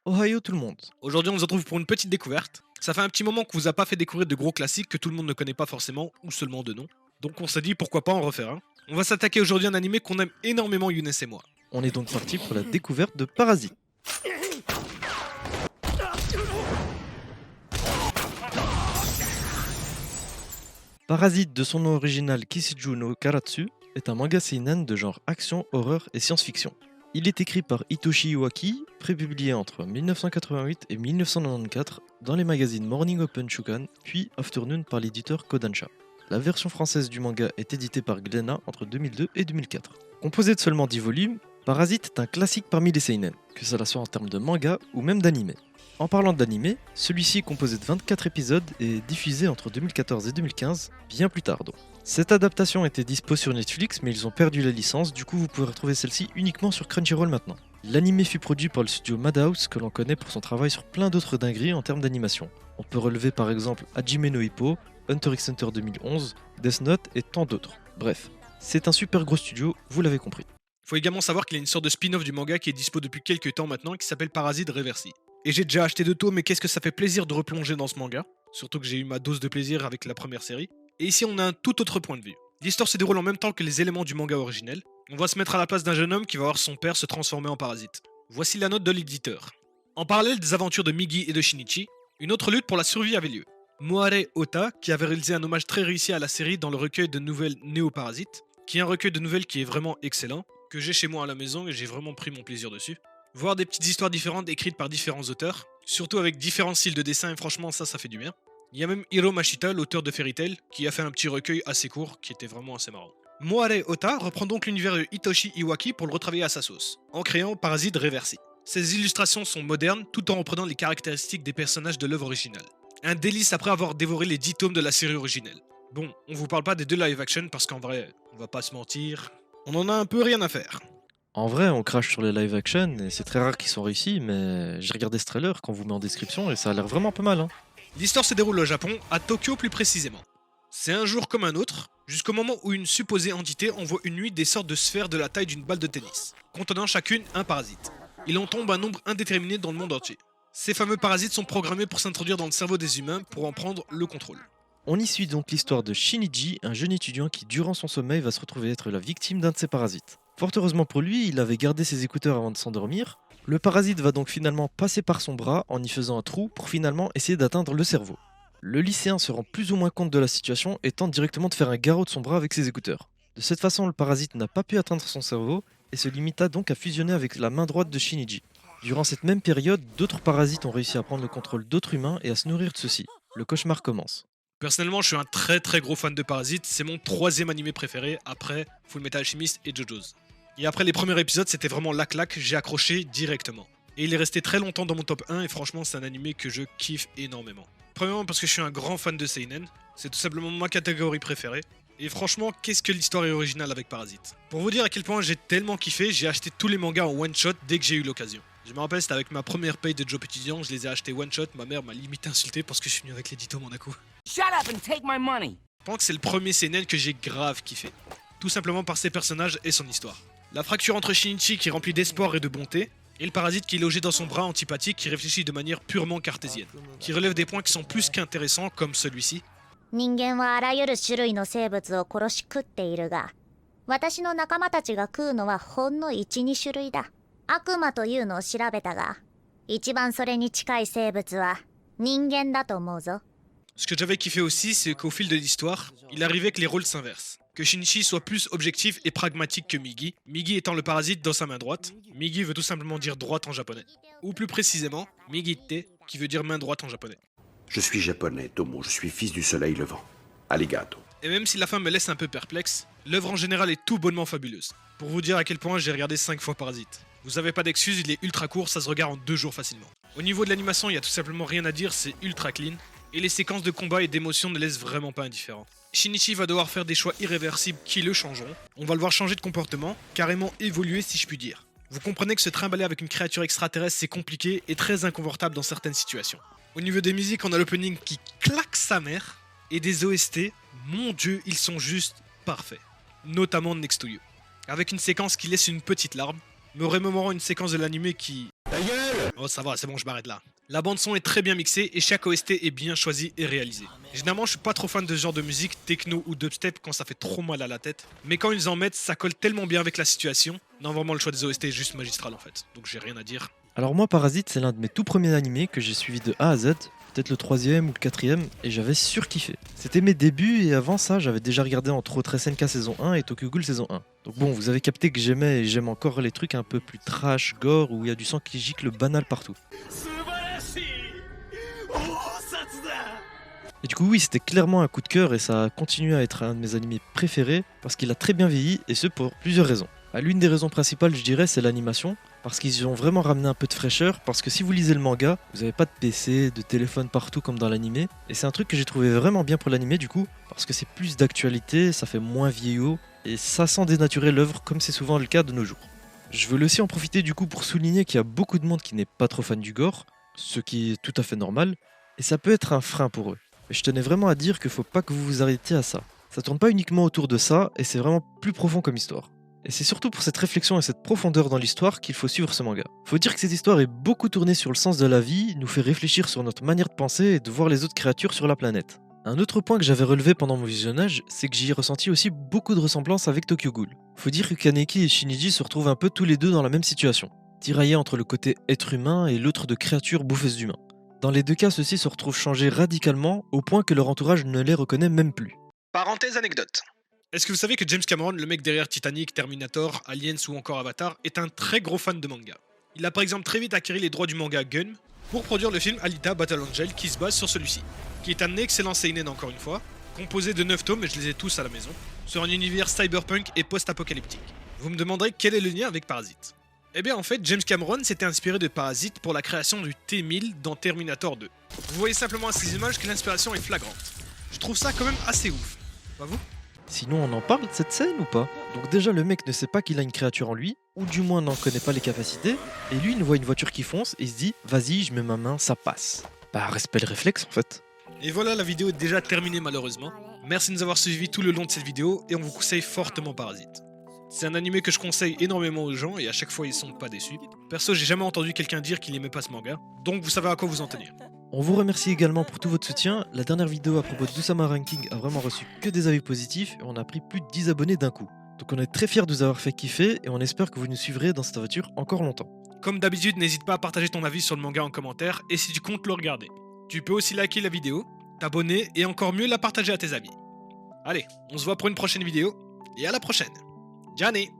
Ohio tout le monde. Aujourd'hui, on se retrouve pour une petite découverte. Ça fait un petit moment qu'on vous a pas fait découvrir de gros classiques que tout le monde ne connaît pas forcément, ou seulement de nom. Donc on s'est dit pourquoi pas en refaire un. On va s'attaquer aujourd'hui à un animé qu'on aime énormément, Younes et moi. On est donc parti pour la découverte de Parasite. Parasite, de son nom original Kisiju no Karatsu, est un manga seinen de genre action, horreur et science-fiction. Il est écrit par Hitoshi Iwaki, prépublié entre 1988 et 1994 dans les magazines Morning Open Shukan, puis Afternoon par l'éditeur Kodansha. La version française du manga est éditée par Glénat entre 2002 et 2004. Composé de seulement 10 volumes, Parasite est un classique parmi les seinen, que cela soit en termes de manga ou même d'anime. En parlant d'anime, celui-ci est composé de 24 épisodes et est diffusé entre 2014 et 2015, bien plus tard donc. Cette adaptation était dispo sur Netflix, mais ils ont perdu la licence, du coup vous pouvez retrouver celle-ci uniquement sur Crunchyroll maintenant. L'anime fut produit par le studio Madhouse, que l'on connaît pour son travail sur plein d'autres dingueries en termes d'animation. On peut relever par exemple Hajime no Ippo, Hunter x Hunter 2011, Death Note et tant d'autres. Bref, c'est un super gros studio, vous l'avez compris. Faut également savoir qu'il y a une sorte de spin-off du manga qui est dispo depuis quelques temps maintenant qui s'appelle Parasite Reversi. Et j'ai déjà acheté 2 tomes, mais qu'est-ce que ça fait plaisir de replonger dans ce manga. Surtout que j'ai eu ma dose de plaisir avec la première série. Et ici on a un tout autre point de vue. L'histoire se déroule en même temps que les éléments du manga originel. On va se mettre à la place d'un jeune homme qui va voir son père se transformer en parasite. Voici la note de l'éditeur. En parallèle des aventures de Migi et de Shinichi, une autre lutte pour la survie avait lieu. Moare Ota, qui avait réalisé un hommage très réussi à la série dans le recueil de nouvelles Néo-Parasite, qui est un recueil de nouvelles qui est vraiment excellent, que j'ai chez moi à la maison et j'ai vraiment pris mon plaisir dessus. Voir des petites histoires différentes écrites par différents auteurs, surtout avec différents styles de dessin, et franchement ça fait du bien. Il y a même Hiro Mashita, l'auteur de Fairy Tail, qui a fait un petit recueil assez court, qui était vraiment assez marrant. Moare Ota reprend donc l'univers de Hitoshi Iwaki pour le retravailler à sa sauce, en créant Parasite Reversi. Ses illustrations sont modernes, tout en reprenant les caractéristiques des personnages de l'œuvre originale. Un délice après avoir dévoré les 10 tomes de la série originelle. Bon, on vous parle pas des 2 live action parce qu'en vrai, on va pas se mentir, on en a un peu rien à faire. En vrai, on crache sur les live action et c'est très rare qu'ils sont réussis, mais j'ai regardé ce trailer qu'on vous met en description et ça a l'air vraiment pas mal. L'histoire se déroule au Japon, à Tokyo plus précisément. C'est un jour comme un autre, jusqu'au moment où une supposée entité envoie une nuit des sortes de sphères de la taille d'une balle de tennis, contenant chacune un parasite. Il en tombe un nombre indéterminé dans le monde entier. Ces fameux parasites sont programmés pour s'introduire dans le cerveau des humains pour en prendre le contrôle. On y suit donc l'histoire de Shinji, un jeune étudiant qui durant son sommeil va se retrouver être la victime d'un de ces parasites. Fort heureusement pour lui, il avait gardé ses écouteurs avant de s'endormir. Le parasite va donc finalement passer par son bras en y faisant un trou pour finalement essayer d'atteindre le cerveau. Le lycéen se rend plus ou moins compte de la situation et tente directement de faire un garrot de son bras avec ses écouteurs. De cette façon, le parasite n'a pas pu atteindre son cerveau et se limita donc à fusionner avec la main droite de Shinji. Durant cette même période, d'autres parasites ont réussi à prendre le contrôle d'autres humains et à se nourrir de ceux-ci. Le cauchemar commence. Personnellement, je suis un très gros fan de Parasite, c'est mon 3ème animé préféré après Full Metal Alchemist et JoJo's. Et après les premiers épisodes, c'était vraiment la claque, j'ai accroché directement. Et il est resté très longtemps dans mon top 1 et franchement, c'est un animé que je kiffe énormément. Premièrement parce que je suis un grand fan de Seinen, c'est tout simplement ma catégorie préférée. Et franchement, qu'est-ce que l'histoire est originale avec Parasite. Pour vous dire à quel point j'ai tellement kiffé, j'ai acheté tous les mangas en one shot dès que j'ai eu l'occasion. Je me rappelle, c'était avec ma première paye de job étudiant, je les ai achetés one shot, ma mère m'a limite insulté parce que je suis venu avec l'édito mon coup. Shut up and take my money. Je pense que c'est le premier Seinen que j'ai grave kiffé. Tout simplement par ses personnages et son histoire. La fracture entre Shinichi qui est rempli d'espoir et de bonté, et le parasite qui est logé dans son bras antipathique qui réfléchit de manière purement cartésienne, qui relève des points qui sont plus qu'intéressants comme celui-ci. 人間はあらゆる種類の生物を殺し食っているが、私の仲間たちが食うのはほんの1、2種類だ。悪魔というのを調べたが、一番それに近い生物は人間だと思うぞ。 Ce que j'avais kiffé aussi, c'est qu'au fil de l'histoire, il arrivait que les rôles s'inversent. Que Shinichi soit plus objectif et pragmatique que Migi, Migi étant le parasite dans sa main droite. Migi veut tout simplement dire droite en japonais. Ou plus précisément, Migite, qui veut dire main droite en japonais. Je suis japonais, Tomo, je suis fils du soleil levant. Arigato. Et même si la fin me laisse un peu perplexe, l'œuvre en général est tout bonnement fabuleuse. Pour vous dire à quel point j'ai regardé 5 fois Parasite. Vous avez pas d'excuses, il est ultra court, ça se regarde en 2 jours facilement. Au niveau de l'animation, il y a tout simplement rien à dire, c'est ultra clean. Et les séquences de combat et d'émotion ne laissent vraiment pas indifférent. Shinichi va devoir faire des choix irréversibles qui le changeront. On va le voir changer de comportement, carrément évoluer si je puis dire. Vous comprenez que se trimballer avec une créature extraterrestre c'est compliqué et très inconfortable dans certaines situations. Au niveau des musiques, on a l'opening qui claque sa mère, et des OST, mon dieu, ils sont juste parfaits. Notamment Next to You. Avec une séquence qui laisse une petite larme, me remémorant une séquence de l'anime qui... Ta gueule! Oh ça va, c'est bon, je m'arrête là. La bande son est très bien mixée et chaque OST est bien choisi et réalisé. Généralement je suis pas trop fan de ce genre de musique, techno ou dubstep quand ça fait trop mal à la tête. Mais quand ils en mettent, ça colle tellement bien avec la situation. Non vraiment le choix des OST est juste magistral en fait. Donc j'ai rien à dire. Alors moi, Parasite, c'est l'un de mes tout premiers animés que j'ai suivi de A à Z, peut-être le troisième ou le quatrième, et j'avais surkiffé. C'était mes débuts, et avant ça, j'avais déjà regardé entre autres SNK saison 1 et Tokyo Ghoul saison 1. Donc bon, vous avez capté que j'aimais et j'aime encore les trucs un peu plus trash, gore, où il y a du sang qui gicle banal partout. Et du coup oui, c'était clairement un coup de cœur et ça a continué à être un de mes animés préférés parce qu'il a très bien vieilli et ce pour plusieurs raisons. L'une des raisons principales je dirais c'est l'animation parce qu'ils y ont vraiment ramené un peu de fraîcheur parce que si vous lisez le manga, vous n'avez pas de PC, de téléphone partout comme dans l'animé et c'est un truc que j'ai trouvé vraiment bien pour l'animé du coup parce que c'est plus d'actualité, ça fait moins vieillot et ça sent dénaturer l'œuvre comme c'est souvent le cas de nos jours. Je veux aussi en profiter du coup pour souligner qu'il y a beaucoup de monde qui n'est pas trop fan du gore, ce qui est tout à fait normal et ça peut être un frein pour eux. Mais je tenais vraiment à dire qu'il faut pas que vous vous arrêtiez à ça. Ça tourne pas uniquement autour de ça, et c'est vraiment plus profond comme histoire. Et c'est surtout pour cette réflexion et cette profondeur dans l'histoire qu'il faut suivre ce manga. Faut dire que cette histoire est beaucoup tournée sur le sens de la vie, nous fait réfléchir sur notre manière de penser et de voir les autres créatures sur la planète. Un autre point que j'avais relevé pendant mon visionnage, c'est que j'y ai ressenti aussi beaucoup de ressemblances avec Tokyo Ghoul. Faut dire que Kaneki et Shinji se retrouvent un peu tous les deux dans la même situation, tiraillés entre le côté être humain et l'autre de créatures bouffeuses d'humains. Dans les deux cas, ceux-ci se retrouvent changés radicalement au point que leur entourage ne les reconnaît même plus. Parenthèse anecdote. Est-ce que vous savez que James Cameron, le mec derrière Titanic, Terminator, Aliens ou encore Avatar, est un très gros fan de manga. Il a par exemple très vite acquis les droits du manga Gun pour produire le film Alita Battle Angel qui se base sur celui-ci, qui est un excellent seinen encore une fois, composé de 9 tomes et je les ai tous à la maison, sur un univers cyberpunk et post-apocalyptique. Vous me demanderez quel est le lien avec Parasite. Eh bien en fait, James Cameron s'était inspiré de Parasite pour la création du T-1000 dans Terminator 2. Vous voyez simplement à ces images que l'inspiration est flagrante. Je trouve ça quand même assez ouf. Pas vous ? Sinon, on en parle de cette scène ou pas? Donc déjà, le mec ne sait pas qu'il a une créature en lui, ou du moins n'en connaît pas les capacités, et lui, il voit une voiture qui fonce et il se dit « Vas-y, je mets ma main, ça passe ». Bah, respect le réflexe en fait. Et voilà, la vidéo est déjà terminée malheureusement. Merci de nous avoir suivis tout le long de cette vidéo et on vous conseille fortement Parasite. C'est un animé que je conseille énormément aux gens et à chaque fois ils sont pas déçus. Perso, j'ai jamais entendu quelqu'un dire qu'il aimait pas ce manga, donc vous savez à quoi vous en tenir. On vous remercie également pour tout votre soutien. La dernière vidéo à propos de Doussama Ranking a vraiment reçu que des avis positifs et on a pris plus de 10 abonnés d'un coup. Donc on est très fiers de vous avoir fait kiffer et on espère que vous nous suivrez dans cette aventure encore longtemps. Comme d'habitude, n'hésite pas à partager ton avis sur le manga en commentaire et si tu comptes le regarder. Tu peux aussi liker la vidéo, t'abonner et encore mieux la partager à tes amis. Allez, on se voit pour une prochaine vidéo et à la prochaine. Gianni!